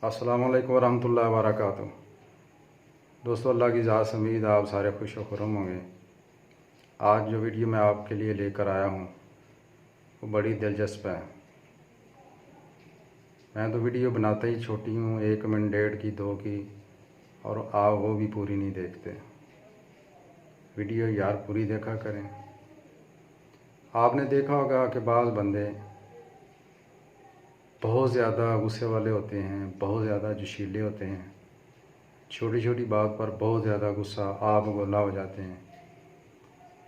अस्सलाम वालेकुम वरहमतुल्लाहि वबरकातुहू। दोस्तों, अल्लाह की ज़ात से उम्मीद आप सारे खुश व खुर्रम होंगे। आज जो वीडियो मैं आपके लिए लेकर आया हूँ वो बड़ी दिलचस्प है। मैं तो वीडियो बनाता ही छोटी हूँ, 1 मिनट 1.5 की 2 की, और आप वो भी पूरी नहीं देखते। वीडियो यार पूरी देखा करें। आपने देखा होगा कि बाज़ बंदे बहुत ज़्यादा गुस्से वाले होते हैं, बहुत ज़्यादा जोशीले होते हैं, छोटी छोटी बात पर बहुत ज़्यादा गुस्सा आप गोला हो जाते हैं।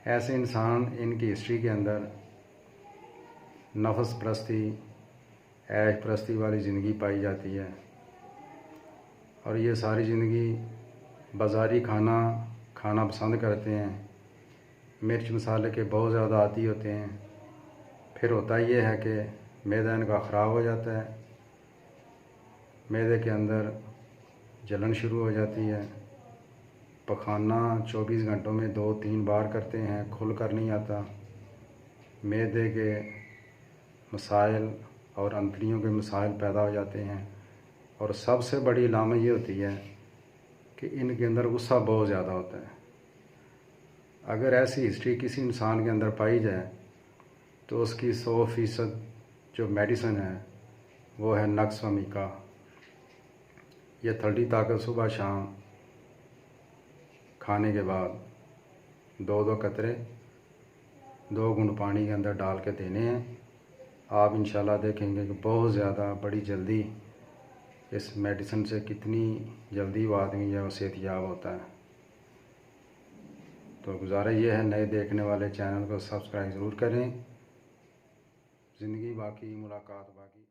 ऐसे इंसान इनकी हिस्ट्री के अंदर नफ्स परस्ती, ऐश परस्ती वाली ज़िंदगी पाई जाती है, और ये सारी ज़िंदगी बाज़ारी खाना खाना पसंद करते हैं, मिर्च मसाले के बहुत ज़्यादा आदी होते हैं। फिर होता ये है कि मैदा इनका ख़राब हो जाता है, मैदे के अंदर जलन शुरू हो जाती है, पखाना 24 घंटों में 2-3 बार करते हैं, खुल कर नहीं आता। मैदे के मसाइल और अंतड़ियों के मसाइल पैदा हो जाते हैं, और सबसे बड़ी अलामत ये होती है कि इनके अंदर गुस्सा बहुत ज़्यादा होता है। अगर ऐसी हिस्ट्री किसी इंसान के अंदर पाई जाए तो उसकी 100% जो मेडिसिन है वो है नक्स वमीका। ये 30 ताकत सुबह शाम खाने के बाद 2-2 कतरे 2 घूंट पानी के अंदर डाल के देने हैं। आप इंशाल्लाह देखेंगे कि बहुत ज़्यादा बड़ी जल्दी इस मेडिसिन से कितनी जल्दी वो आदमी जो है वो सेहतयाब होता है। तो गुजारिश ये है, नए देखने वाले चैनल को सब्सक्राइब ज़रूर करें। ज़िंदगी बाकी, मुलाकात बाकी।